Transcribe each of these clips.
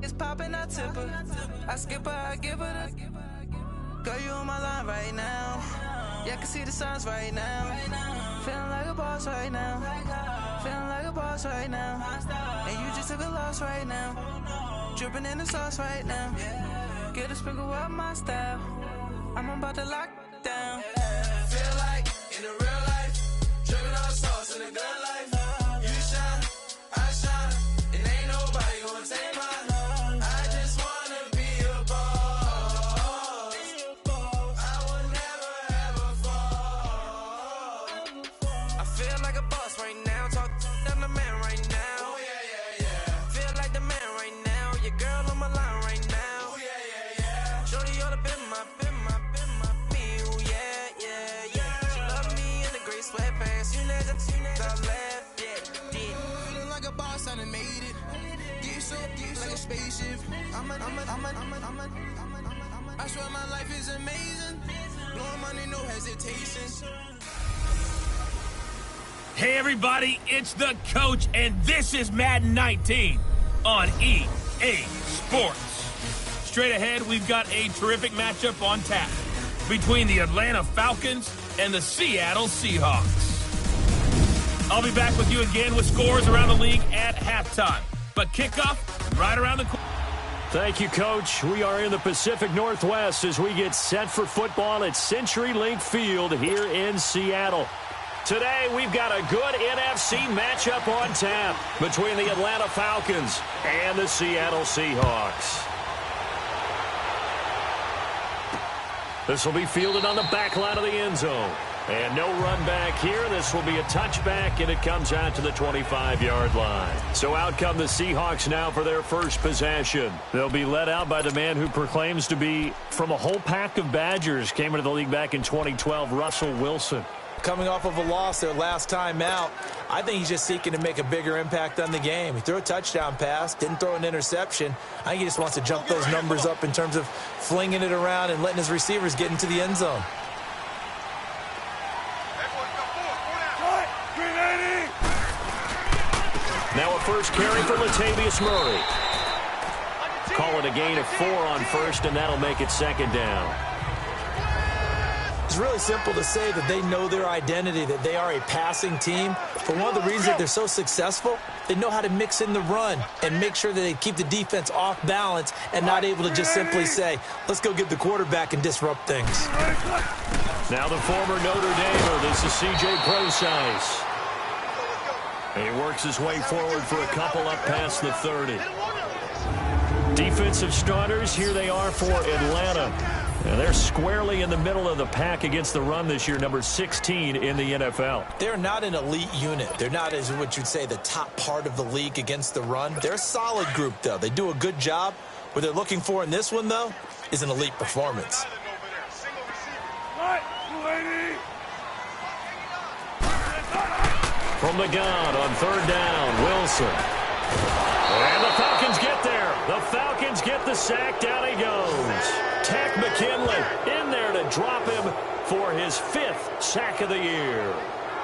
It's popping, I tip her. I skip her, I give her the. Girl, you on my line right now. Yeah, I can see the signs right now. Feeling like a boss right now. Feeling like a boss right now. And you just took a loss right now. Dripping in the sauce right now. Get a sprinkle up my style. I'm about to lock down. Feel like in the real life, dripping on sauce in the good life. You shine, I shine, and ain't nobody gonna take mine. I just wanna be a boss. I will never ever fall. I feel like a boss right now. Talk to the man right now. Oh yeah, yeah, yeah. Feel like the man right now. Your girl on my line right now. Oh yeah, yeah, yeah. Shorty all up in my feel, yeah, yeah, yeah. She love me in the gray sweatpants. You never left, yeah, did. Feeling like a boss, I done made it. Get so like a spaceship. I swear my life is amazing. Blowing money, no hesitation. Hey everybody, it's the coach, and this is Madden 19 on EA Sports. Straight ahead, we've got a terrific matchup on tap between the Atlanta Falcons and the Seattle Seahawks. I'll be back with you again with scores around the league at halftime. But kickoff right around the corner. Thank you, Coach. We are in the Pacific Northwest as we get set for football at CenturyLink Field here in Seattle. Today, we've got a good NFC matchup on tap between the Atlanta Falcons and the Seattle Seahawks. This will be fielded on the back line of the end zone. And no run back here. This will be a touchback, and it comes out to the 25-yard line. So out come the Seahawks now for their first possession. They'll be led out by the man who proclaims to be from a whole pack of Badgers. Came into the league back in 2012, Russell Wilson. Coming off of a loss their last time out, I think he's just seeking to make a bigger impact on the game. He threw a touchdown pass, didn't throw an interception. I think he just wants to jump those numbers up in terms of flinging it around and letting his receivers get into the end zone. Now a first carry for Latavius Murray. Call it a gain of 4 on first, and that'll make it second down. It's really simple to say that they know their identity, that they are a passing team. But one of the reasons that they're so successful, they know how to mix in the run and make sure that they keep the defense off balance and not able to just simply say, let's go get the quarterback and disrupt things. Now the former Notre Damer, this is C.J. Prosise. He works his way forward for a couple up past the 30. Defensive starters, here they are for Atlanta. And they're squarely in the middle of the pack against the run this year, number 16 in the NFL. They're not an elite unit. They're not, as what you'd say, the top part of the league against the run. They're a solid group, though. They do a good job. What they're looking for in this one, though, is an elite performance. From the gun on third down, Wilson. And the Falcons get there. The Falcons get the sack. Down he goes. Tack McKinley in there to drop him for his 5th sack of the year.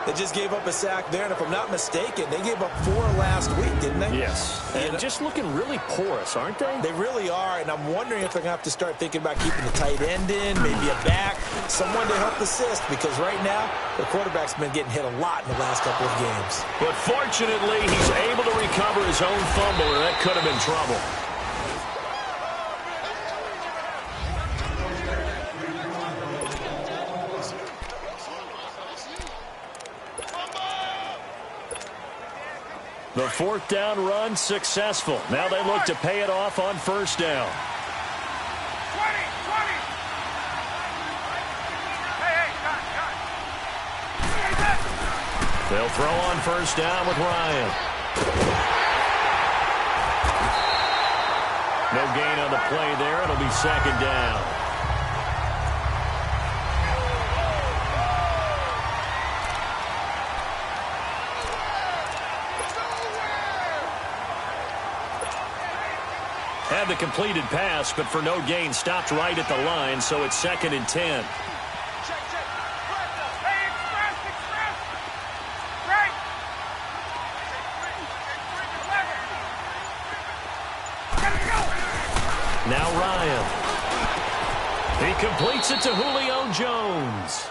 They just gave up a sack there, and if I'm not mistaken, they gave up 4 last week, didn't they? Yes. And just looking really porous, aren't they? They really are, and I'm wondering if they're going to have to start thinking about keeping the tight end in, maybe a back, someone to help assist, because right now, the quarterback's been getting hit a lot in the last couple of games. But fortunately, he's able to recover his own fumble, or that could have been trouble. The 4th down run successful. Now they look to pay it off on first down. 20. They'll throw on first down with Ryan. No gain on the play there. It'll be second down. Had the completed pass, but for no gain, stopped right at the line, so it's 2nd and 10. Now Ryan. He completes it to Julio Jones.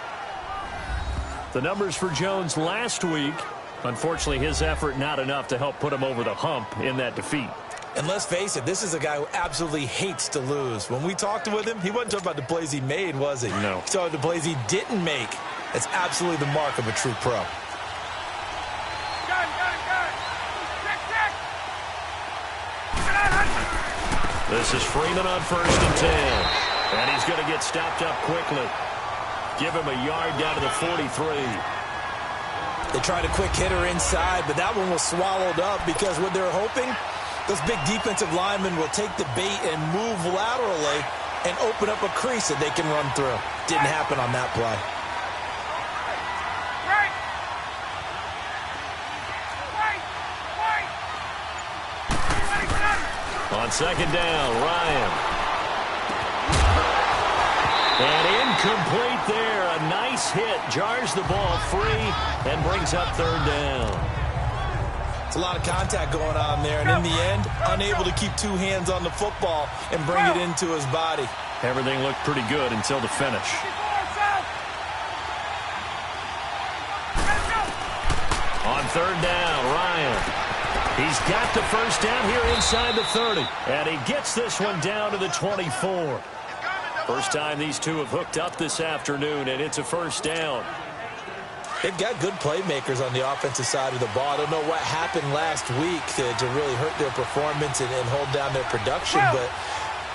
The numbers for Jones last week, unfortunately his effort not enough to help put him over the hump in that defeat. And let's face it, this is a guy who absolutely hates to lose. When we talked with him, he wasn't talking about the plays he made, was he? No. He talked about the plays he didn't make. That's absolutely the mark of a true pro. This is Freeman on 1st and 10. And he's going to get stopped up quickly. Give him a yard down to the 43. They tried a quick hitter inside, but that one was swallowed up because what they're hoping, those big defensive linemen will take the bait and move laterally and open up a crease that they can run through. Didn't happen on that play. On 2nd down, Ryan. And incomplete there. A nice hit. Jars the ball free and brings up 3rd down. It's a lot of contact going on there, and in the end, unable to keep 2 hands on the football and bring it into his body. Everything looked pretty good until the finish. On 3rd down, Ryan. He's got the 1st down here inside the 30. And he gets this one down to the 24. First time these two have hooked up this afternoon, and it's a 1st down. They've got good playmakers on the offensive side of the ball. I don't know what happened last week to really hurt their performance and hold down their production, but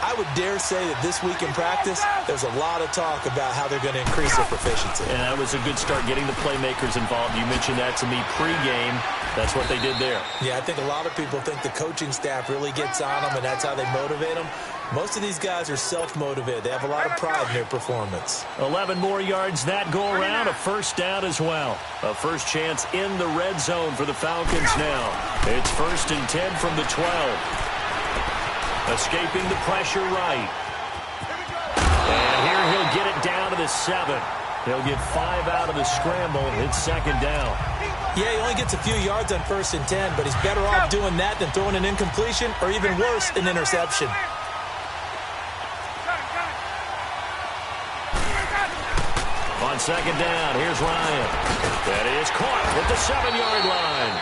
I would dare say that this week in practice, there's a lot of talk about how they're going to increase their proficiency. And that was a good start getting the playmakers involved. You mentioned that to me pregame. That's what they did there. Yeah, I think a lot of people think the coaching staff really gets on them, and that's how they motivate them. Most of these guys are self-motivated. They have a lot of pride in their performance. 11 more yards that go around, a 1st down as well. A first chance in the red zone for the Falcons now. It's 1st and 10 from the 12. Escaping the pressure right. And here he'll get it down to the 7. He'll get 5 out of the scramble. It's 2nd down. Yeah, he only gets a few yards on 1st and 10, but he's better off doing that than throwing an incompletion or even worse, an interception. On 2nd down, here's Ryan. That is caught at the 7-yard line.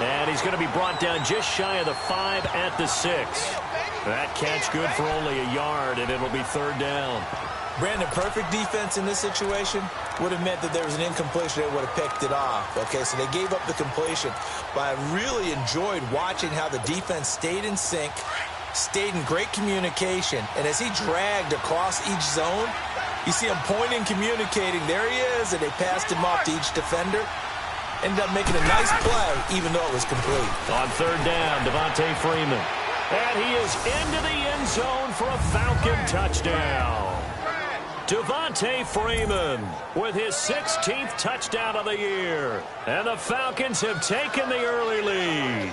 And he's going to be brought down just shy of the 5 at the 6. That catch good for only a yard, and it'll be 3rd down. Brandon, perfect defense in this situation would have meant that there was an incompletion. They would have picked it off. Okay, so they gave up the completion. But I really enjoyed watching how the defense stayed in sync, stayed in great communication, and as he dragged across each zone, you see him pointing, communicating. There he is, and they passed him off to each defender. Ended up making a nice play, even though it was complete. On 3rd down, Devontae Freeman. And he is into the end zone for a Falcon touchdown. Devontae Freeman with his 16th touchdown of the year. And the Falcons have taken the early lead.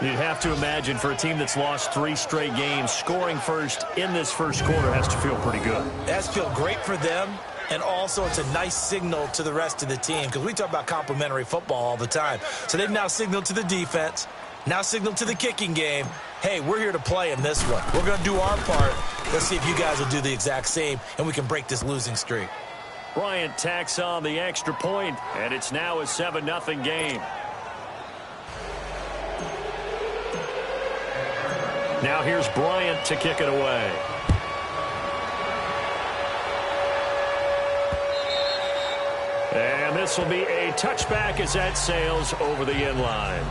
You'd have to imagine for a team that's lost 3 straight games, scoring first in this first quarter has to feel pretty good. It has to feel great for them, and also it's a nice signal to the rest of the team because we talk about complementary football all the time. So they've now signaled to the defense, now signaled to the kicking game, hey, we're here to play in this one. We're going to do our part. Let's see if you guys will do the exact same, and we can break this losing streak. Bryant tacks on the extra point, and it's now a 7-0 game. Now here's Bryant to kick it away. And this will be a touchback as that sails over the end line.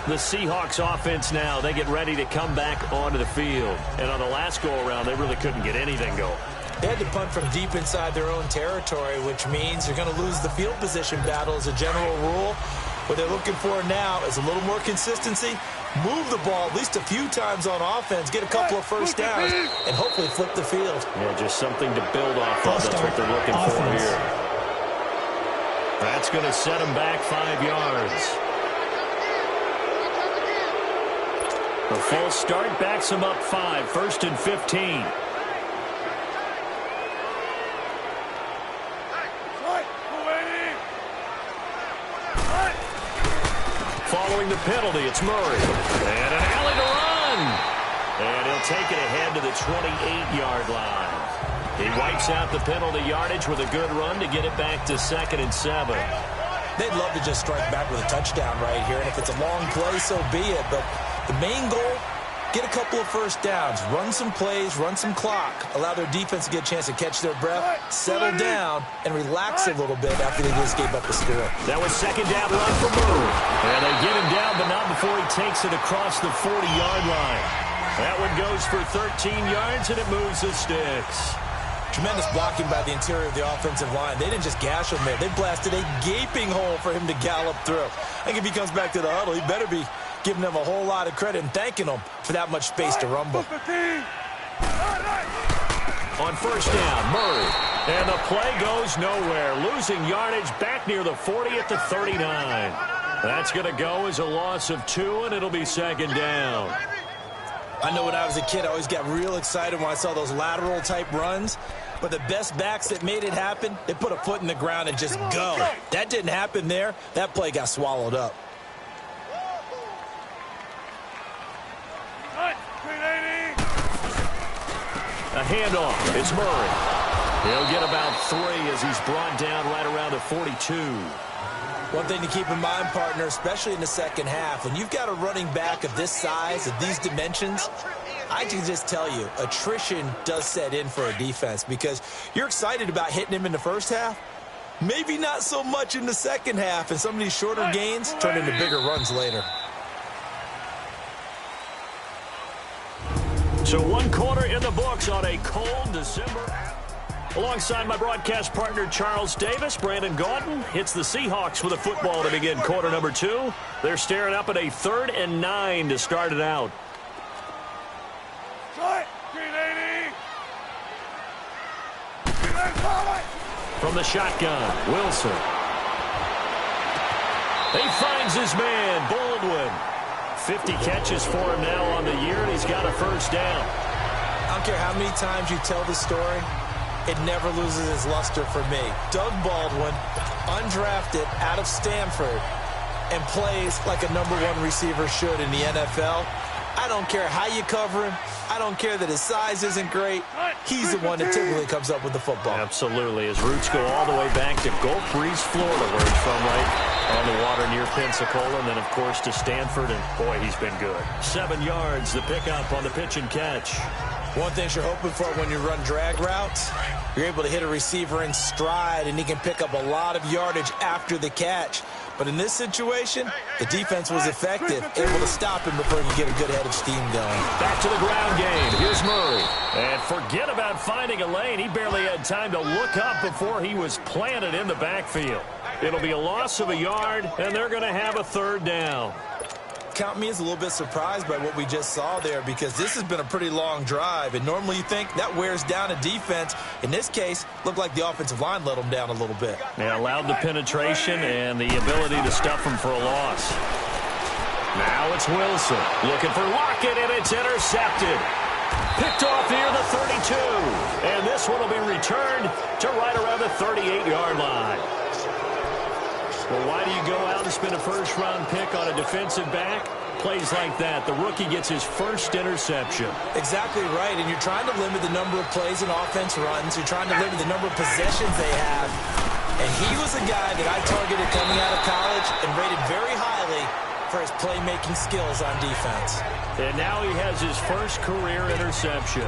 The Seahawks offense now, they get ready to come back onto the field. And on the last go-around, they really couldn't get anything going. They had to punt from deep inside their own territory, which means they're going to lose the field position battle as a general rule. What they're looking for now is a little more consistency, move the ball at least a few times on offense, get a couple of first downs, and hopefully flip the field. Yeah, just something to build off of. That's what they're looking for here. That's going to set them back 5 yards. The full start backs them up 5, 1st and 15. Following the penalty, it's Murray. And an alley to run. And he'll take it ahead to the 28-yard line. He wipes out the penalty yardage with a good run to get it back to 2nd and 7. They'd love to just strike back with a touchdown right here, and if it's a long play, so be it. But the main goal, get a couple of first downs, run some plays, run some clock, allow their defense to get a chance to catch their breath, settle down, and relax a little bit after they just gave up the score. That was 2nd down run for Murray. And they get him down, but not before he takes it across the 40-yard line. That one goes for 13 yards, and it moves the sticks. Tremendous blocking by the interior of the offensive line. They didn't just gash him there. They blasted a gaping hole for him to gallop through. I think if he comes back to the huddle, he better be giving them a whole lot of credit and thanking them for that much space to rumble. On first down, Murray. And the play goes nowhere. Losing yardage back near the 40 at the 39. That's going to go as a loss of 2, and it'll be 2nd down. I know when I was a kid, I always got real excited when I saw those lateral-type runs. But the best backs that made it happen, they put a foot in the ground and just go. That didn't happen there. That play got swallowed up. A handoff. It's Murray. He'll get about 3 as he's brought down right around the 42. One thing to keep in mind, partner, especially in the second half, when you've got a running back of this size, of these dimensions, I can just tell you, attrition does set in for a defense because you're excited about hitting him in the first half. Maybe not so much in the second half, and some of these shorter gains turn into bigger runs later. So 1 quarter in the books on a cold December. Alongside my broadcast partner, Charles Davis, Brandon Gaudin hits the Seahawks with a football to begin quarter number 2. They're staring up at a 3rd and 9 to start it out. From the shotgun, Wilson. He finds his man, Baldwin. 50 catches for him now on the year, and he's got a first down. I don't care how many times you tell the story, it never loses its luster for me. Doug Baldwin, undrafted out of Stanford, and plays like a #1 receiver should in the NFL. I don't care how you cover him. I don't care that his size isn't great. He's the one that typically comes up with the football. Absolutely. His roots go all the way back to Gulf Breeze, Florida, where he's from, right on the water near Pensacola, and then, of course, to Stanford, and, boy, he's been good. 7 yards, the pickup on the pitch and catch. One thing you're hoping for when you run drag routes, you're able to hit a receiver in stride, and he can pick up a lot of yardage after the catch. But in this situation, the defense was effective, able to stop him before he could get a good head of steam going. Back to the ground game. Here's Murray. And forget about finding a lane. He barely had time to look up before he was planted in the backfield. It'll be a loss of a yard, and they're going to have a 3rd down. Count me as a little bit surprised by what we just saw there because this has been a pretty long drive, and normally you think that wears down a defense. In this case, looked like the offensive line let them down a little bit. They allowed the penetration and the ability to stuff them for a loss. Now it's Wilson looking for Lockett, and it's intercepted. Picked off near the 32, and this one will be returned to right around the 38-yard line. Well, why do you go out and spend a first-round pick on a defensive back? Plays like that. The rookie gets his first interception. Exactly right, and you're trying to limit the number of plays and offense runs. You're trying to limit the number of possessions they have. And he was a guy that I targeted coming out of college and rated very highly for his playmaking skills on defense. And now he has his first career interception.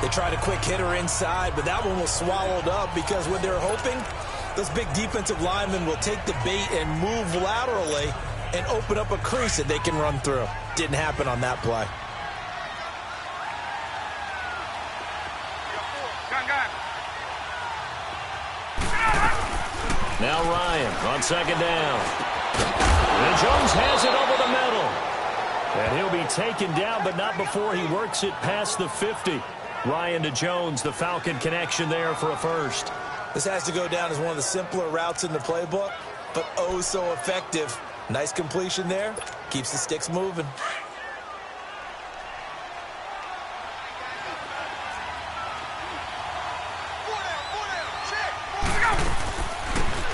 They tried a quick hitter inside, but that one was swallowed up because when they're hoping, those big defensive linemen will take the bait and move laterally and open up a crease that they can run through. Didn't happen on that play. Now Ryan on 2nd down. And Jones has it over the middle. And he'll be taken down, but not before he works it past the 50. Ryan to Jones, the Falcon connection there for a first. This has to go down as one of the simpler routes in the playbook, but oh so effective. Nice completion there. Keeps the sticks moving.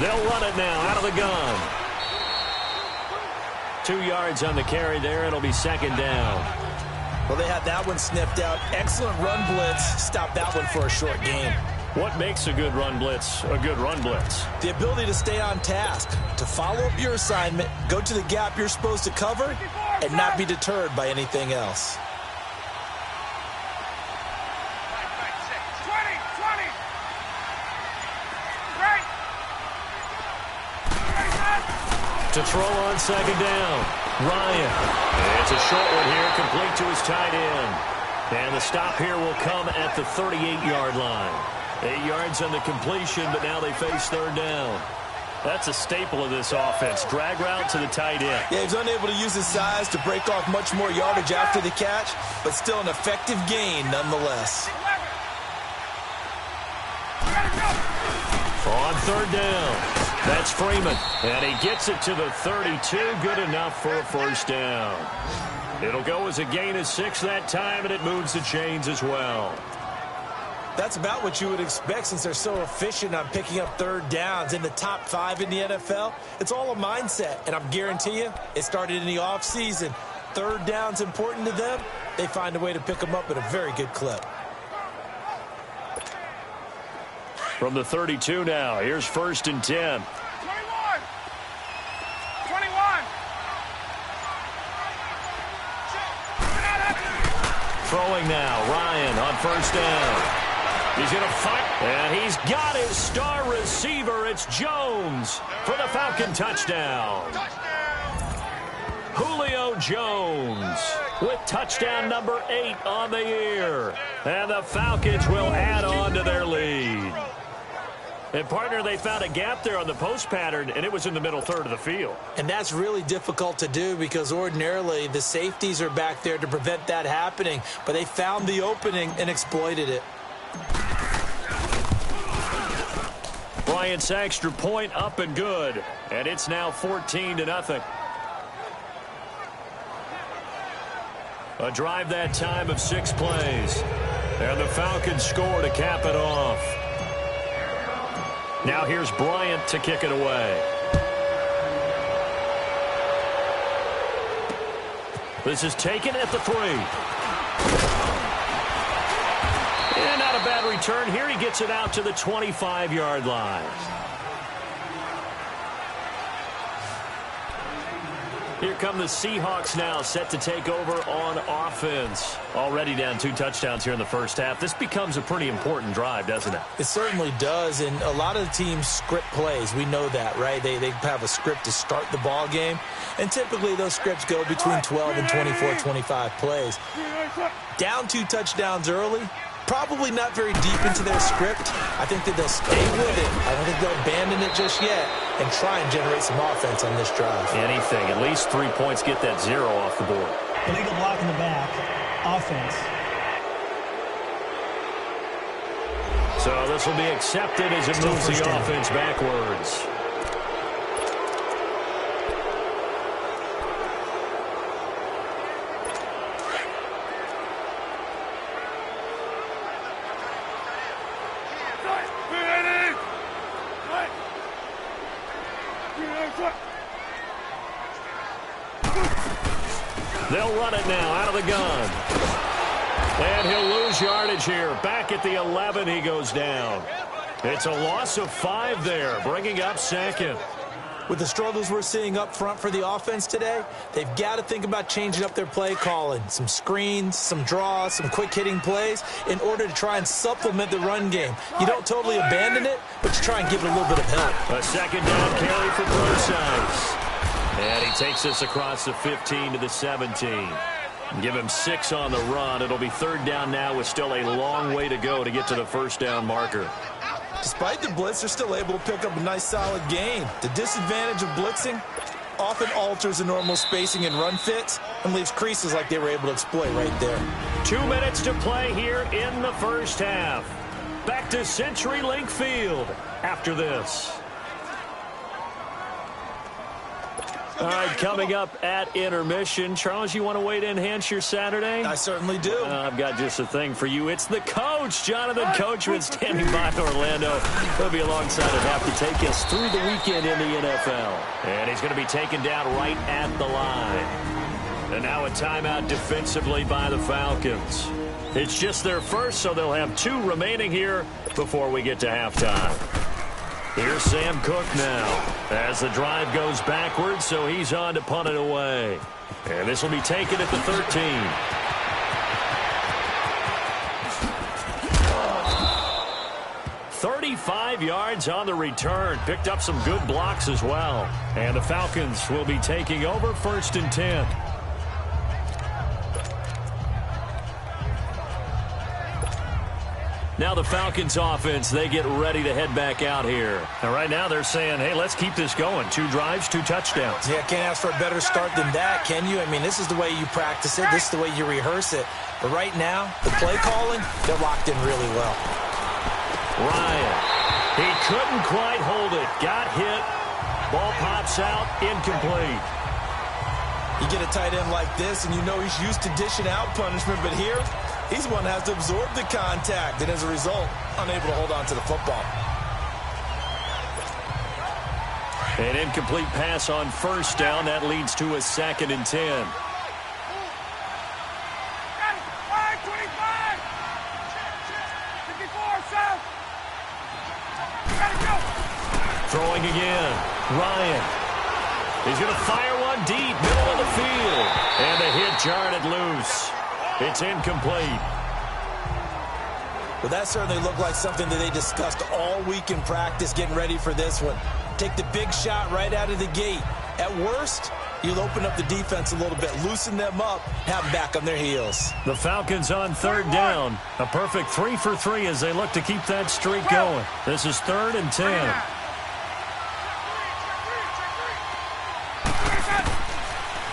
They'll run it now out of the gun. 2 yards on the carry there. It'll be 2nd down. Well, they had that one sniffed out. Excellent run blitz. Stop that one for a short gain. What makes a good run blitz a good run blitz? The ability to stay on task, to follow up your assignment, go to the gap you're supposed to cover, and not be deterred by anything else. 20. Right. To throw on second down, Ryan. It's a short one here, complete to his tight end. And the stop here will come at the 38-yard line. 8 yards on the completion, but now they face third down. That's a staple of this offense. Drag route to the tight end. Yeah, he's unable to use his size to break off much more yardage after the catch, but still an effective gain nonetheless. On third down, that's Freeman. And he gets it to the 32. Good enough for a first down. It'll go as a gain of 6 that time, and it moves the chains as well. That's about what you would expect since they're so efficient on picking up third downs in the top 5 in the NFL. It's all a mindset, and I'm guarantee you it started in the offseason. Third down's important to them. They find a way to pick them up at a very good clip. From the 32 now, here's 1st and 10. 21. Throwing now, Ryan on first down. He's going to fight, and he's got his star receiver. It's Jones for the Falcon touchdown. Julio Jones with touchdown number 8 on the year. And the Falcons will add on to their lead. And, partner, they found a gap there on the post pattern, and it was in the middle third of the field. And that's really difficult to do because ordinarily the safeties are back there to prevent that happening. But they found the opening and exploited it. Bryant's extra point up and good. And it's now 14-0. A drive that time of 6 plays. And the Falcons score to cap it off. Now here's Bryant to kick it away. This is taken at the 3. And not a bad return here. He gets it out to the 25-yard line. Here come the Seahawks now, set to take over on offense. Already down 2 touchdowns here in the first half. This becomes a pretty important drive, doesn't it? It certainly does, and a lot of the teams script plays. We know that, right? They have a script to start the ball game, and typically those scripts go between 12 and 24, 25 plays. Down 2 touchdowns early, probably not very deep into their script. I think that they'll stay with it. I don't think they'll abandon it just yet and try and generate some offense on this drive. Anything. At least 3 points, get that 0 off the board. Illegal block in the back. Offense. So this will be accepted as it moves the offense backwards. They'll run it now out of the gun. And he'll lose yardage here. Back at the 11, he goes down. It's a loss of 5 there, bringing up 2nd. With the struggles we're seeing up front for the offense today, they've got to think about changing up their play calling. Some screens, some draws, some quick-hitting plays in order to try and supplement the run game. You don't totally abandon it, but you try and give it a little bit of help. A 2nd down carry for Procise. And he takes this across the 15 to the 17. Give him 6 on the run. It'll be 3rd down now with still a long way to go to get to the 1st down marker. Despite the blitz, they're still able to pick up a nice solid gain. The disadvantage of blitzing often alters the normal spacing and run fits and leaves creases like they were able to exploit right there. 2 minutes to play here in the first half. Back to CenturyLink Field after this. All right, coming up at intermission. Charles, you want to wait to enhance your Saturday? I certainly do. I've got just a thing for you. It's the coach, Jonathan Coachman, standing by in Orlando. He'll be alongside and have to take us through the weekend in the NFL. And he's going to be taken down right at the line. And now a timeout defensively by the Falcons. It's just their first, so they'll have 2 remaining here before we get to halftime. Here's Sam Cook now as the drive goes backwards, so he's on to punt it away. And this will be taken at the 13. 35 yards on the return. Picked up some good blocks as well. And the Falcons will be taking over 1st and 10. Now the Falcons offense, they get ready to head back out here. And right now they're saying, hey, let's keep this going. 2 drives, 2 touchdowns. Yeah, can't ask for a better start than that, can you? I mean, this is the way you practice it. This is the way you rehearse it. But right now, the play calling, they're locked in really well. Ryan, he couldn't quite hold it. Got hit. Ball pops out, incomplete. You get a tight end like this, and you know he's used to dishing out punishment, but here, he's the one that has to absorb the contact, and as a result, unable to hold on to the football. An incomplete pass on 1st down. That leads to a 2nd and 10. Throwing again. Ryan. He's going to fire one deep, middle of the field. And the hit jarred it loose. It's incomplete. Well, that certainly looked like something that they discussed all week in practice getting ready for this one. Take the big shot right out of the gate. At worst, you'll open up the defense a little bit, loosen them up, have them back on their heels. The Falcons on 3rd down. A perfect 3 for 3 as they look to keep that streak going. This is 3rd and 10.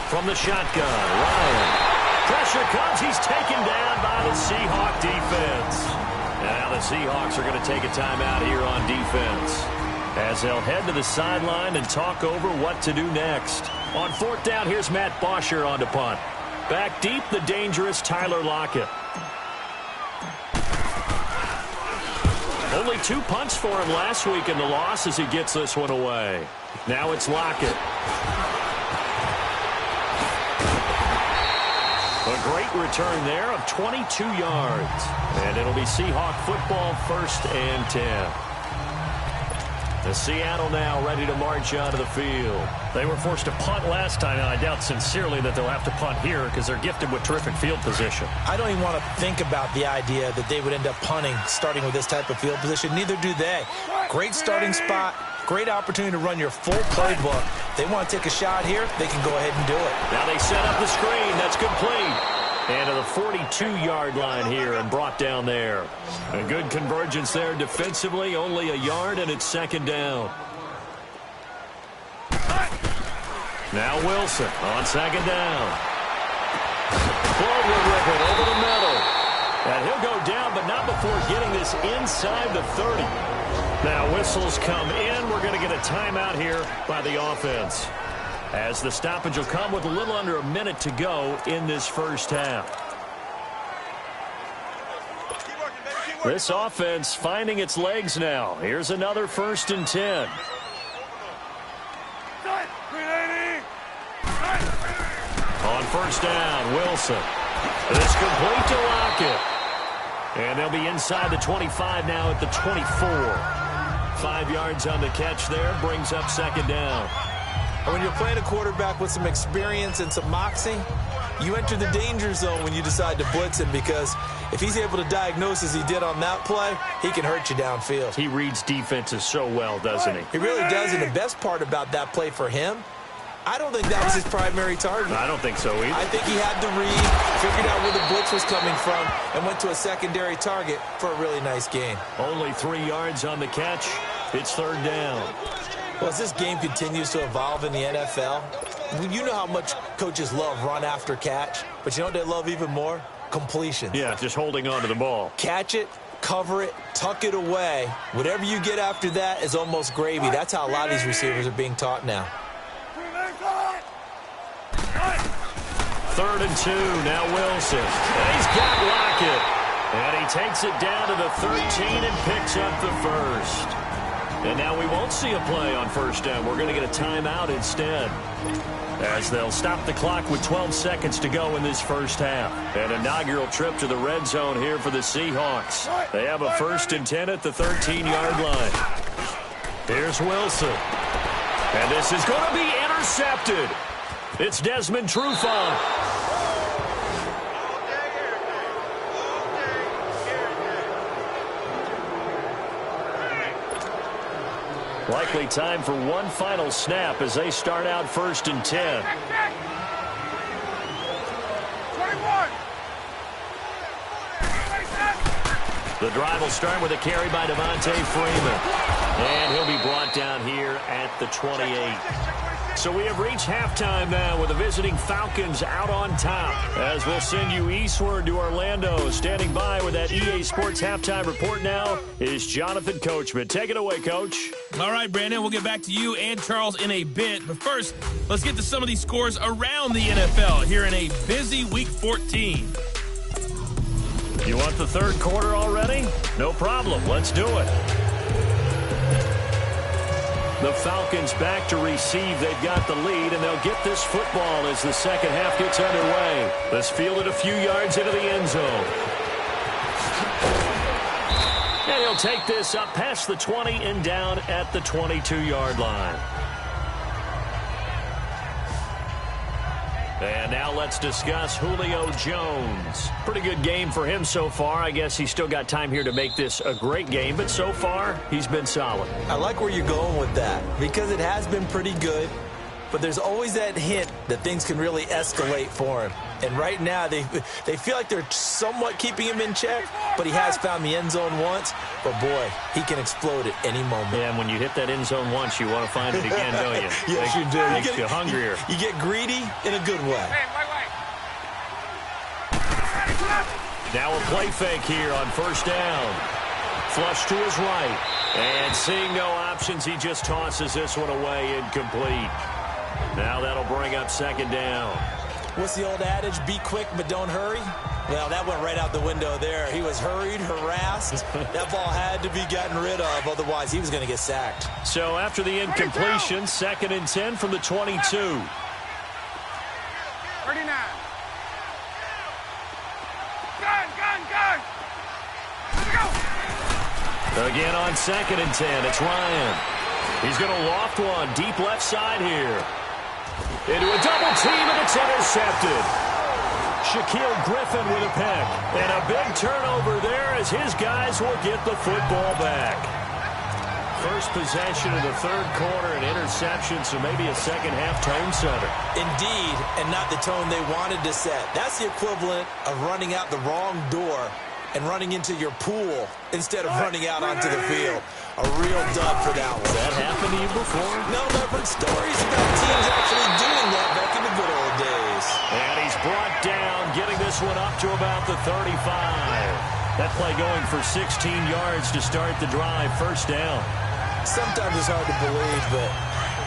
From the shotgun, Ryan. Pressure comes. He's taken down by the Seahawk defense. Now the Seahawks are going to take a timeout here on defense as they'll head to the sideline and talk over what to do next. On 4th down, here's Matt Bosher on to punt. Back deep, the dangerous Tyler Lockett. Only 2 punts for him last week in the loss as he gets this one away. Now it's Lockett. A great return there of 22 yards. And it'll be Seahawk football 1st and 10. The Seattle now ready to march onto the field. They were forced to punt last time, and I doubt sincerely that they'll have to punt here because they're gifted with terrific field position. I don't even want to think about the idea that they would end up punting starting with this type of field position. Neither do they. Great starting spot. Great opportunity to run your full playbook. They want to take a shot here, they can go ahead and do it. Now they set up the screen. That's complete. And to the 42-yard line here and brought down there. A good convergence there defensively. Only a yard, and it's 2nd down. Now Wilson on 2nd down. Forward with it over the middle. And he'll go down, but not before getting this inside the 30. Now whistles come in. We're going to get a timeout here by the offense, as the stoppage will come with a little under a minute to go in this 1st half. This offense finding its legs now. Here's another 1st and 10. On 1st down, Wilson. It's complete to Lockett. And they'll be inside the 25 now at the 24. 5 yards on the catch there, brings up 2nd down. And when you're playing a quarterback with some experience and some moxie, you enter the danger zone when you decide to blitz him, because if he's able to diagnose as he did on that play, he can hurt you downfield. He reads defenses so well, doesn't he? He really does, and the best part about that play for him, I don't think that was his primary target. I don't think so either. I think he had the read, figured out where the blitz was coming from, and went to a secondary target for a really nice gain. Only 3 yards on the catch. It's 3rd down. Well, as this game continues to evolve in the NFL, you know how much coaches love run after catch, but you know what they love even more? Completion. Yeah, just holding on to the ball. Catch it, cover it, tuck it away. Whatever you get after that is almost gravy. That's how a lot of these receivers are being taught now. 3rd and 2, now Wilson. And he's got Lockett. And he takes it down to the 13 and picks up the 1st. And now we won't see a play on first down. We're going to get a timeout instead, as they'll stop the clock with 12 seconds to go in this first half. An inaugural trip to the red zone here for the Seahawks. They have a 1st and 10 at the 13-yard line. Here's Wilson. And this is going to be intercepted. It's Desmond Trufant. Likely time for one final snap as they start out 1st and 10. 21. The drive will start with a carry by Devontae Freeman. And he'll be brought down here at the 28. So we have reached halftime now with the visiting Falcons out on top. As we'll send you eastward to Orlando. Standing by with that EA Sports halftime report now is Jonathan Coachman. Take it away, Coach. All right, Brandon, we'll get back to you and Charles in a bit. But first, let's get to some of these scores around the NFL here in a busy Week 14. You want the third quarter already? No problem. Let's do it. The Falcons back to receive. They've got the lead, and they'll get this football as the second half gets underway. This fielded a few yards into the end zone. And he'll take this up past the 20 and down at the 22-yard line. And now let's discuss Julio Jones. Pretty good game for him so far. I guess he's still got time here to make this a great game, but so far, he's been solid. I like where you're going with that because it has been pretty good, but there's always that hint that things can really escalate for him. And right now, they feel like they're somewhat keeping him in check, but he has found the end zone once. But, boy, he can explode at any moment. Yeah, and when you hit that end zone once, you want to find it again, don't you? Yes, you do. Makes you hungrier. You get greedy in a good way. Now a play fake here on first down. Flush to his right. And seeing no options, he just tosses this one away incomplete. Now that'll bring up second down. What's the old adage? Be quick, but don't hurry? Well, that went right out the window there. He was hurried, harassed. That ball had to be gotten rid of, otherwise he was going to get sacked. So after the incompletion, 2nd and 10 from the 22. 39. Gun. Again on 2nd and 10, it's Ryan. He's going to loft one deep left side here. Into a double team, and it's intercepted. Shaquille Griffin with a pick. And a big turnover there as his guys will get the football back. First possession of the third quarter, an interception, so maybe a second half tone setter. Indeed, and not the tone they wanted to set. That's the equivalent of running out the wrong door and running into your pool instead of running out onto the field. A real dud for that one. Has that happened to you before? No, I've heard stories about teams actually doing that back in the good old days. And he's brought down, getting this one up to about the 35. That play going for 16 yards to start the drive, first down. Sometimes it's hard to believe, but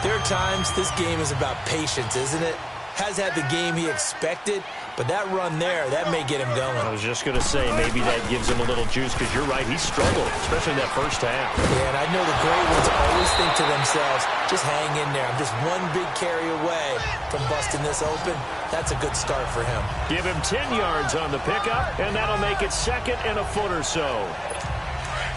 there are times this game is about patience, isn't it? Has had the game he expected, but that run there, that may get him going. I was just going to say, maybe that gives him a little juice, because you're right, he struggled, especially in that first half. Yeah, and I know the great ones always think to themselves, just hang in there. I'm just one big carry away from busting this open. That's a good start for him. Give him 10 yards on the pickup, and that'll make it 2nd and a foot or so.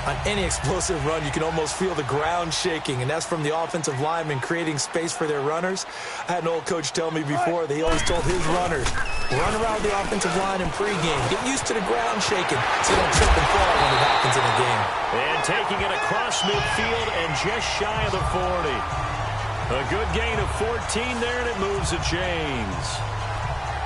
On any explosive run, you can almost feel the ground shaking, and that's from the offensive linemen creating space for their runners. I had an old coach tell me before, they always told his runners, run around the offensive line in pregame. Get used to the ground shaking so you don't trip and fall when it happens in a game. And taking it across midfield and just shy of the 40. A good gain of 14 there, and it moves the chains.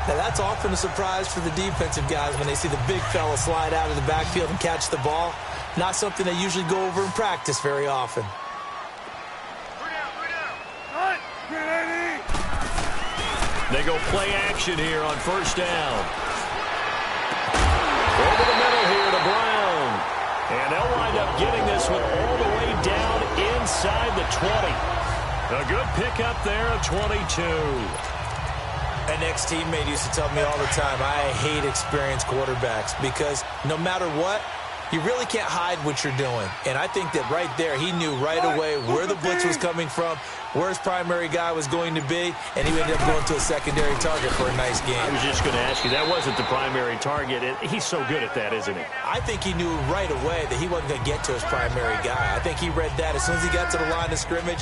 Now, that's often a surprise for the defensive guys when they see the big fella slide out of the backfield and catch the ball. Not something they usually go over in practice very often. They go play action here on first down. Over the middle here to Brown. And they'll wind up getting this one all the way down inside the 20. A good pickup there of 22. An ex-teammate used to tell me all the time, I hate experienced quarterbacks because no matter what, You really can't hide what you're doing. And I think that right there, he knew right away where the blitz was coming from, where his primary guy was going to be, and he ended up going to a secondary target for a nice game. I was just going to ask you, that wasn't the primary target. He's so good at that, isn't he? I think he knew right away that he wasn't going to get to his primary guy. I think he read that as soon as he got to the line of scrimmage,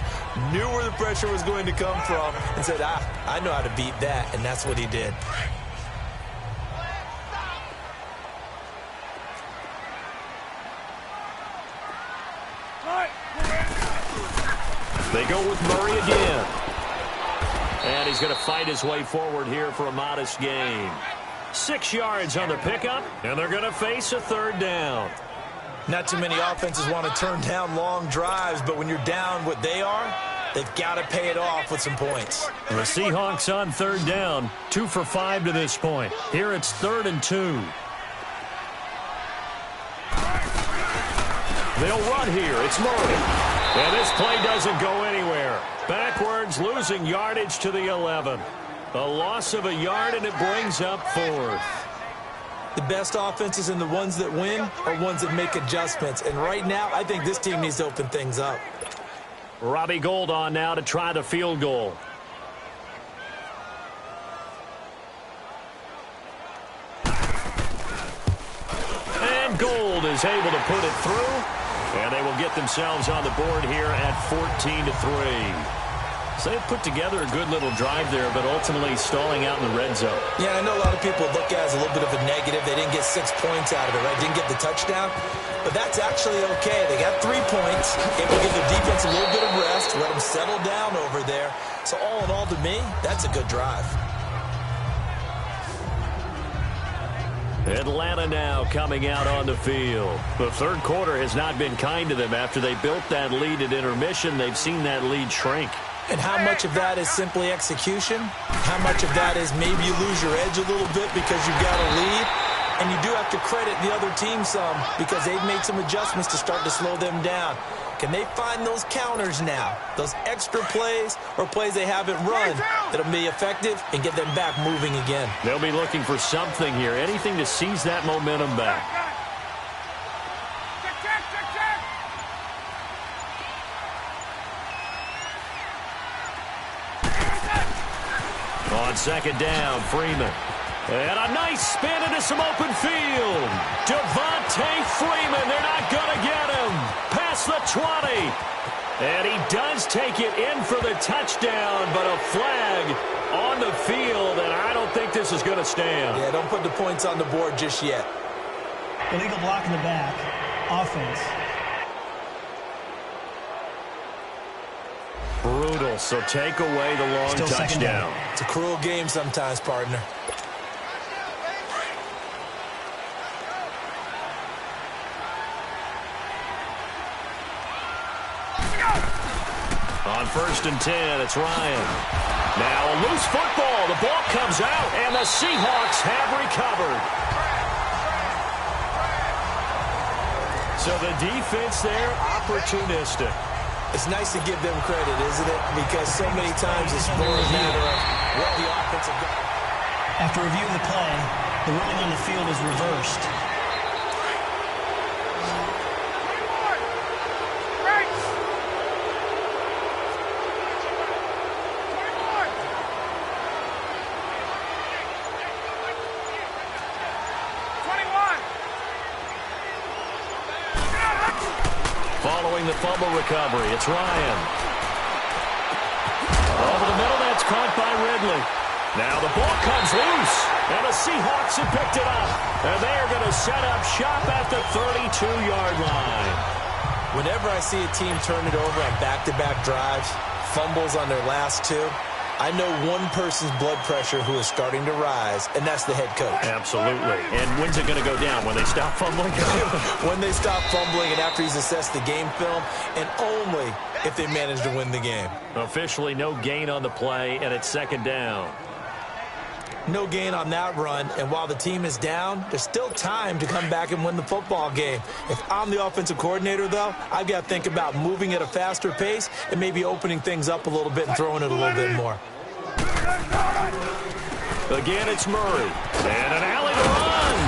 knew where the pressure was going to come from, and said, I know how to beat that, and that's what he did. They go with Murray again. And he's going to fight his way forward here for a modest gain. 6 yards on the pickup, and they're going to face a third down. Not too many offenses want to turn down long drives, but when you're down what they are, they've got to pay it off with some points. The Seahawks on third down, 2 for 5 to this point. Here it's 3rd and 2. They'll run here. It's Murray. And this play doesn't go anywhere. Backwards, losing yardage to the 11. A loss of a yard, and it brings up 4th. The best offenses and the ones that win are ones that make adjustments. And right now, I think this team needs to open things up. Robbie Gould on now to try the field goal. And Gould is able to put it through. And they will get themselves on the board here at 14-3. So they've put together a good little drive there, but ultimately stalling out in the red zone. Yeah, I know a lot of people look at it as a little bit of a negative. They didn't get 6 points out of it, right? Didn't get the touchdown. But that's actually okay. They got 3 points. Able to give their defense a little bit of rest, let them settle down over there. So all in all, to me, that's a good drive. Atlanta now coming out on the field. The third quarter has not been kind to them. After they built that lead at intermission, they've seen that lead shrink. And how much of that is simply execution? How much of that is maybe you lose your edge a little bit because you've got a lead? And you do have to credit the other team some because they've made some adjustments to start to slow them down. Can they find those counters now, those extra plays or plays they haven't run that'll be effective and get them back moving again? They'll be looking for something here, anything to seize that momentum back. On second down, Freeman. And a nice spin into some open field. Devontae Freeman, they're not going to get him. Past the 20. And he does take it in for the touchdown, but a flag on the field, and I don't think this is going to stand. Yeah, don't put the points on the board just yet. Illegal block in the back. Offense. Brutal, so take away the long touchdown. It's a cruel game sometimes, partner. On 1st and 10, it's Ryan. Now a loose football. The ball comes out, and the Seahawks have recovered. So the defense there, opportunistic. It's nice to give them credit, isn't it? Because so many times it's more a matter of what the offensive guy. After reviewing the play, the ruling on the field is reversed. Following the fumble recovery, it's Ryan. Over the middle, that's caught by Ridley. Now the ball comes loose, and the Seahawks have picked it up. And they are going to set up shop at the 32-yard line. Whenever I see a team turn it over on back-to-back drives, fumbles on their last 2, I know one person's blood pressure who is starting to rise, and that's the head coach. Absolutely. And when's it going to go down? When they stop fumbling? When they stop fumbling and after he's assessed the game film, and only if they manage to win the game. Officially no gain on the play, and it's second down. No gain on that run, and while the team is down, there's still time to come back and win the football game. If I'm the offensive coordinator, though, I've got to think about moving at a faster pace and maybe opening things up a little bit and throwing it a little bit more. Again, it's Murray. And an alley to run.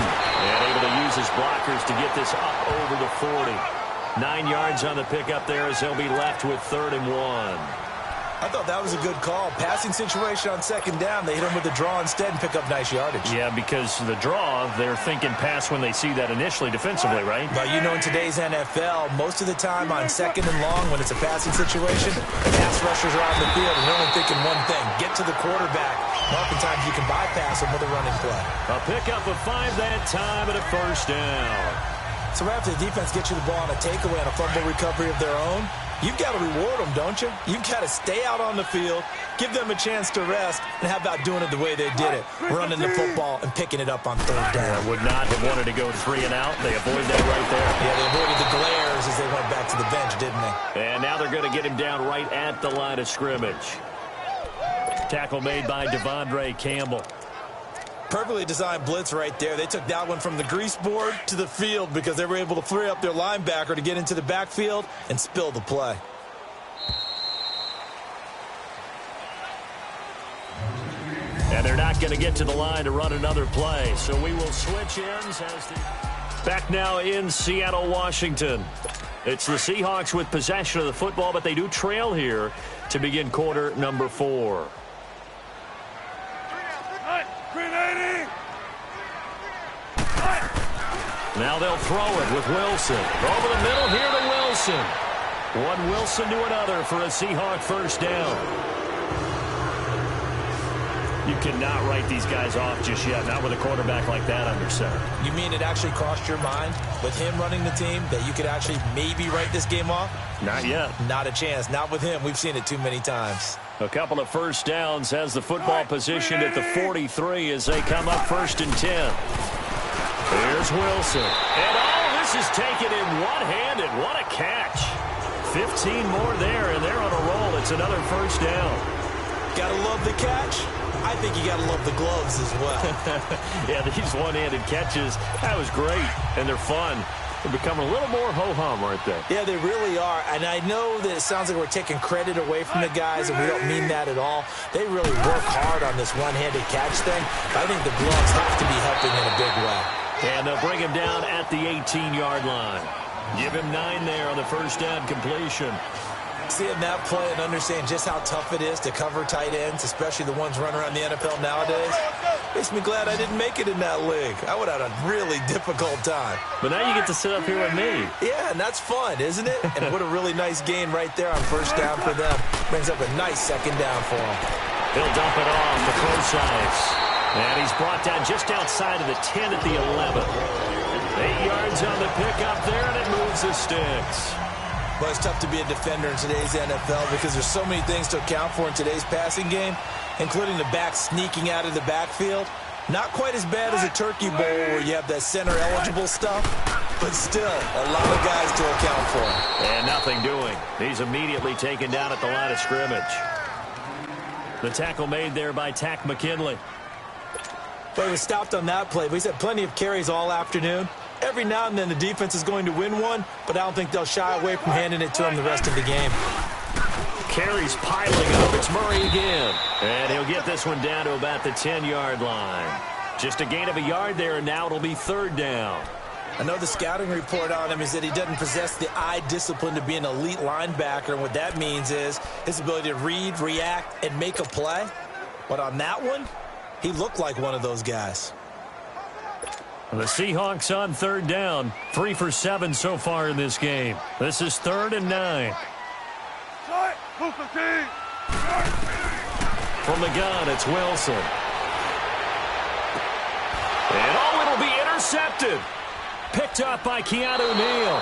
And able to use his block Packers to get this up over the 40. 9 yards on the pickup there as they'll be left with 3rd and 1. I thought that was a good call. Passing situation on 2nd down. They hit him with a draw instead and pick up nice yardage. Yeah, because the draw, they're thinking pass when they see that initially defensively, right? But you know, in today's NFL, most of the time on 2nd and long, when it's a passing situation, pass rushers are on the field and they're only thinking one thing: get to the quarterback. Oftentimes you can bypass him with a running play. A pickup of 5 that time and a 1st down. So after the defense gets you the ball on a takeaway on a fumble recovery of their own, you've got to reward them, don't you? You've got to stay out on the field, give them a chance to rest, and how about doing it the way they did it, running the football and picking it up on 3rd down. Yeah, would not have wanted to go 3 and out. They avoided that right there. Yeah, they avoided the glares as they went back to the bench, didn't they? And now they're going to get him down right at the line of scrimmage. Tackle made by Devondre Campbell. Perfectly designed blitz right there. They took that one from the grease board to the field because they were able to free up their linebacker to get into the backfield and spill the play. And they're not going to get to the line to run another play, so we will switch ends as the... Back now in Seattle, Washington. It's the Seahawks with possession of the football, but they do trail here to begin quarter number 4. Now they'll throw it with Wilson. Over the middle here to Wilson. One Wilson to another for a Seahawk 1st down. You cannot write these guys off just yet, not with a quarterback like that under center. You mean it actually crossed your mind with him running the team that you could actually maybe write this game off? Not yet. Not a chance. Not with him. We've seen it too many times. A couple of 1st downs, has the football positioned at the 43 as they come up 1st and 10. Here's Wilson. And this is taken in one-handed. What a catch. 15 more there, and they're on a roll. It's another 1st down. Gotta love the catch. I think you gotta love the gloves as well. Yeah, these one-handed catches, that was great, and they're fun. They're becoming a little more ho-hum, aren't they? Yeah, they really are. And I know that it sounds like we're taking credit away from the guys, and we don't mean that at all. They really work hard on this one-handed catch thing. I think the gloves have to be helping in a big way. And they'll bring him down at the 18-yard line. Give him 9 there on the 1st down completion. Seeing that play and understand just how tough it is to cover tight ends, especially the ones running around the NFL nowadays, makes me glad I didn't make it in that league. I would have had a really difficult time. But now you get to sit up here with me. Yeah, and that's fun, isn't it? And what a really nice gain right there on 1st down for them. Brings up a nice 2nd down for them. He'll dump it off the close sides. And he's brought down just outside of the 10 at the 11. 8 yards on the pickup there, and it moves the sticks. Well, it's tough to be a defender in today's NFL because there's so many things to account for in today's passing game, including the back sneaking out of the backfield. Not quite as bad as a turkey bowl where you have that center-eligible stuff, but still a lot of guys to account for. And nothing doing. He's immediately taken down at the line of scrimmage. The tackle made there by Tack McKinley. But he was stopped on that play. But he's had plenty of carries all afternoon. Every now and then the defense is going to win one, but I don't think they'll shy away from handing it to him the rest of the game. Carries piling up. It's Murray again. And he'll get this one down to about the 10-yard line. Just a gain of a yard there, and now it'll be 3rd down. I know the scouting report on him is that he doesn't possess the eye discipline to be an elite linebacker, and what that means is his ability to read, react, and make a play. But on that one, he looked like one of those guys. The Seahawks on 3rd down. 3 for 7 so far in this game. This is 3rd and 9. From the gun, it's Wilson. And it'll be intercepted. Picked up by Keanu Neal.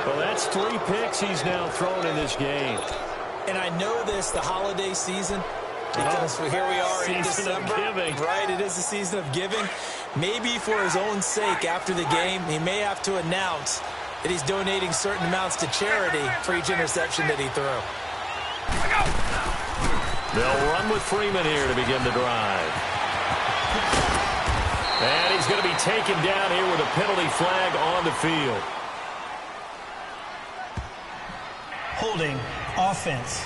Well, that's 3 picks he's now thrown in this game. And I know this, the holiday season, because here we are in December, right? It is the season of giving. Maybe for his own sake, after the game, he may have to announce that he's donating certain amounts to charity for each interception that he threw. They'll run with Freeman here to begin the drive. And he's going to be taken down here with a penalty flag on the field. Holding offense.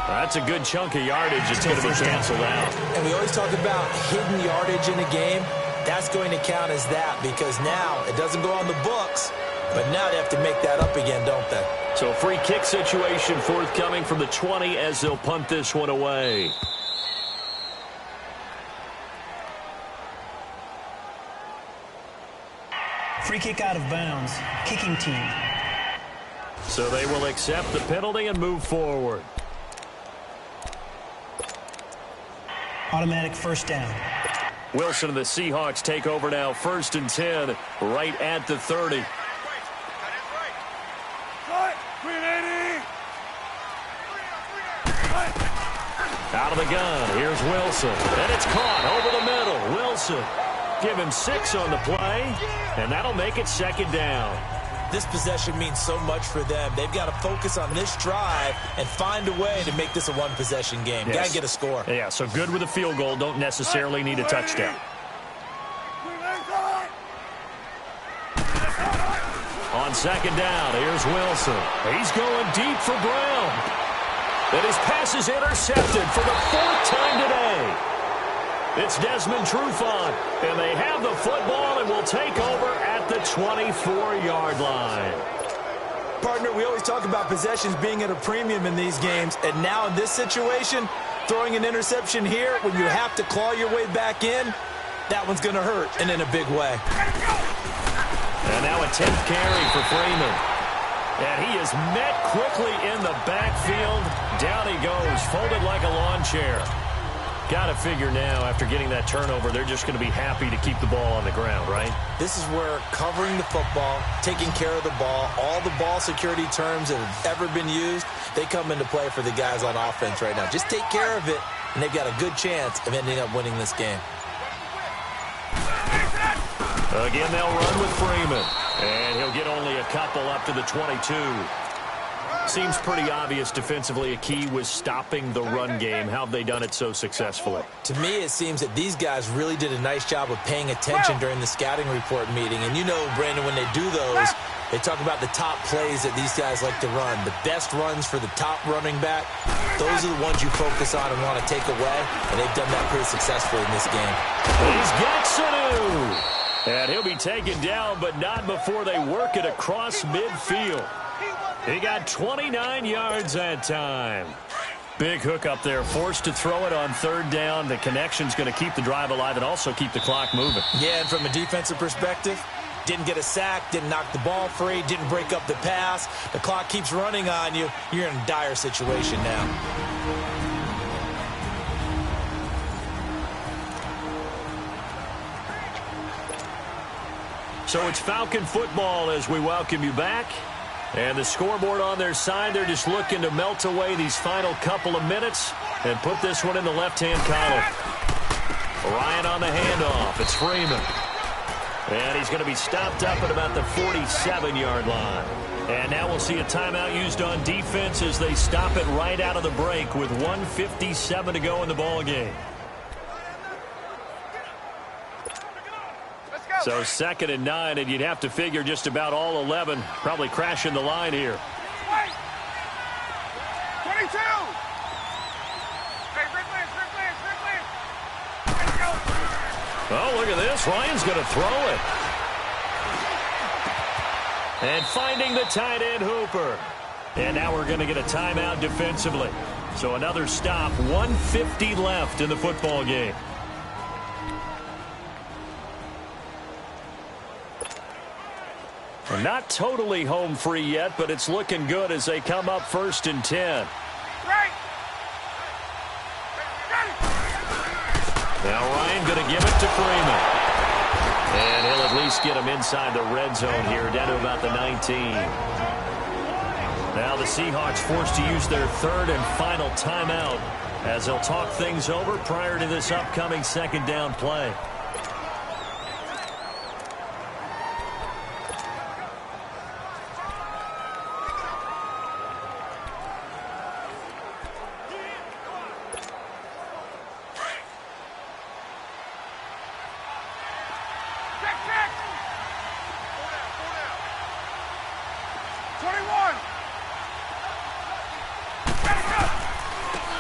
That's a good chunk of yardage. It's going to be canceled out. And we always talk about hidden yardage in a game. That's going to count as that because now it doesn't go on the books, but now they have to make that up again, don't they? So free kick situation forthcoming from the 20 as they'll punt this one away. Free kick out of bounds. Kicking team. So they will accept the penalty and move forward. Automatic first down. Wilson and the Seahawks take over now, 1st and 10, right at the 30. Out of the gun, here's Wilson, and it's caught over the middle. Wilson, give him 6 on the play, and that'll make it 2nd down. This possession means so much for them. They've got to focus on this drive and find a way to make this a one-possession game. Yes. Got to get a score. Yeah, so good with a field goal. Don't necessarily need a touchdown. On 2nd down, here's Wilson. He's going deep for Brown. And his pass is intercepted for the 4th time today. It's Desmond Trufant, and they have the football and will take over at the 24-yard line. Partner, we always talk about possessions being at a premium in these games, and now in this situation, throwing an interception here when you have to claw your way back in, that one's going to hurt, and in a big way. And now a 10th carry for Freeman. And he is met quickly in the backfield. Down he goes, folded like a lawn chair. Got to figure now, after getting that turnover, they're just going to be happy to keep the ball on the ground, right? This is where covering the football, taking care of the ball, all the ball security terms that have ever been used, they come into play for the guys on offense right now. Just take care of it, and they've got a good chance of ending up winning this game. Again, they'll run with Freeman. And he'll get only a couple up to the 22. Seems pretty obvious defensively a key was stopping the run game. How have they done it so successfully? To me, it seems that these guys really did a nice job of paying attention during the scouting report meeting. And you know, Brandon, when they do those, they talk about the top plays that these guys like to run. The best runs for the top running back, those are the ones you focus on and want to take away. And they've done that pretty successfully in this game. He's got Sanu. And he'll be taken down, but not before they work it across midfield. He got 29 yards that time. Big hook up there, forced to throw it on 3rd down. The connection's going to keep the drive alive and also keep the clock moving. Yeah, and from a defensive perspective, didn't get a sack, didn't knock the ball free, didn't break up the pass. The clock keeps running on you. You're in a dire situation now. So it's Falcon football as we welcome you back. And the scoreboard on their side, they're just looking to melt away these final couple of minutes and put this one in the left-hand column. Ryan on the handoff. It's Freeman. And he's going to be stopped up at about the 47-yard line. And now we'll see a timeout used on defense as they stop it right out of the break with 1:57 to go in the ballgame. So 2nd and 9, and you'd have to figure just about all 11 probably crashing the line here. 22! Oh, look at this. Ryan's going to throw it. And finding the tight end, Hooper. And now we're going to get a timeout defensively. So another stop, 1:50 left in the football game. Not totally home free yet, but it's looking good as they come up 1st and 10. Right. Now Ryan going to give it to Freeman. And he'll at least get him inside the red zone here, down to about the 19. Now the Seahawks forced to use their 3rd and final timeout as they'll talk things over prior to this upcoming 2nd down play.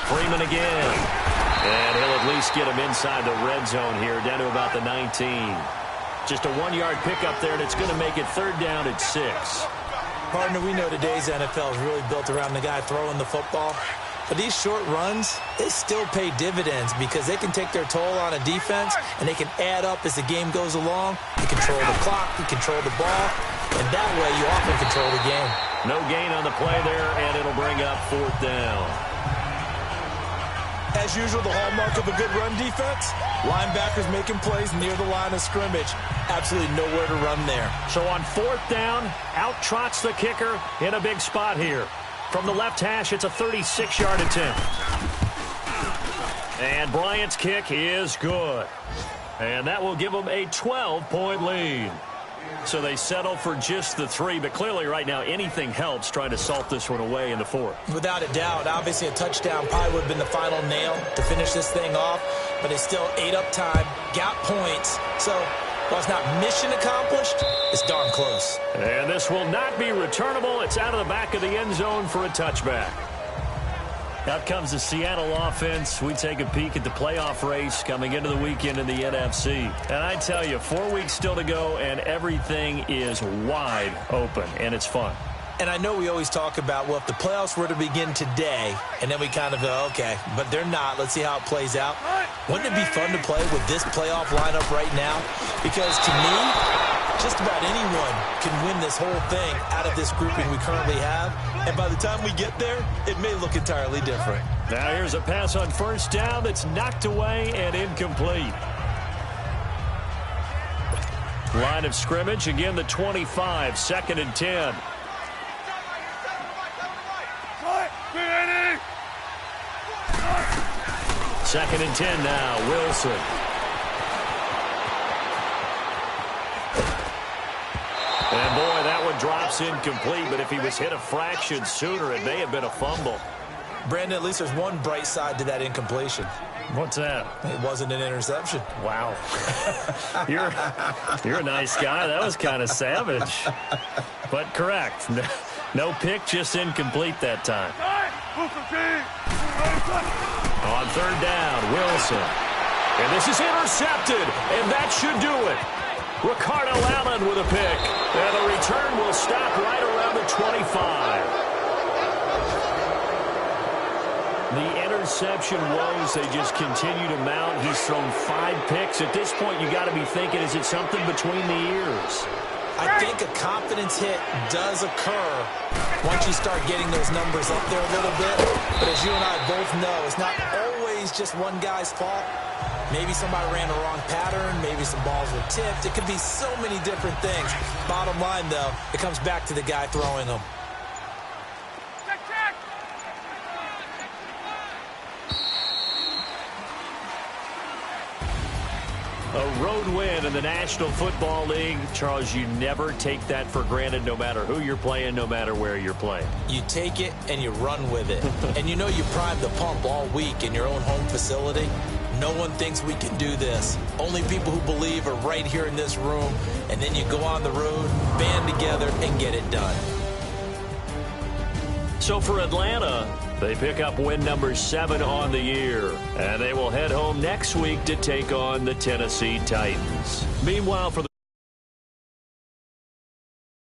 Freeman again. And he'll at least get him inside the red zone here, down to about the 19. Just a 1-yard pickup there, and it's going to make it 3rd down at 6. Partner, we know today's NFL is really built around the guy throwing the football. But these short runs, they still pay dividends because they can take their toll on a defense, and they can add up as the game goes along. You control the clock, you control the ball, and that way you often control the game. No gain on the play there, and it'll bring up 4th down. As usual, the hallmark of a good run defense, linebackers making plays near the line of scrimmage. Absolutely nowhere to run there. So on 4th down, out trots the kicker in a big spot here. From the left hash, it's a 36-yard attempt. And Bryant's kick is good. And that will give them a 12-point lead. So they settle for just the 3, but clearly right now anything helps trying to salt this one away in the 4th. Without a doubt, obviously a touchdown probably would have been the final nail to finish this thing off, but they still ate up time, got points. So while it's not mission accomplished, it's darn close. And this will not be returnable. It's out of the back of the end zone for a touchback. Out comes the Seattle offense. We take a peek at the playoff race coming into the weekend in the NFC. And I tell you, 4 weeks still to go, and everything is wide open, and it's fun. And I know we always talk about, well, if the playoffs were to begin today, and then we kind of go, okay, but they're not. Let's see how it plays out. Wouldn't it be fun to play with this playoff lineup right now? Because to me, just about anyone can win this whole thing out of this grouping we currently have. And by the time we get there, it may look entirely different. Now here's a pass on 1st down that's knocked away and incomplete. Line of scrimmage, again the 25, 2nd and 10. Second and 10 now, Wilson. And boy, that one drops incomplete, but if he was hit a fraction sooner, it may have been a fumble. Brandon, at least there's one bright side to that incompletion. What's that? It wasn't an interception. Wow. You're a nice guy. That was kind of savage. But correct. No pick, just incomplete that time. On 3rd down, Wilson. And this is intercepted, and that should do it. Ricardo Allen with a pick. And the return will stop right around the 25. The interception woes, they just continue to mount. He's thrown 5 picks. At this point, you got to be thinking, is it something between the ears? I think a confidence hit does occur once you start getting those numbers up there a little bit. But as you and I both know, it's not always just one guy's fault. Maybe somebody ran the wrong pattern. Maybe some balls were tipped. It could be so many different things. Bottom line, though, it comes back to the guy throwing them. A road win in the National Football League. Charles, you never take that for granted no matter who you're playing, no matter where you're playing. You take it and you run with it. And you know you primed the pump all week in your own home facility. No one thinks we can do this. Only people who believe are right here in this room. And then you go on the road, band together, and get it done. So for Atlanta, they pick up win number 7 on the year. And they will head home next week to take on the Tennessee Titans. Meanwhile, for the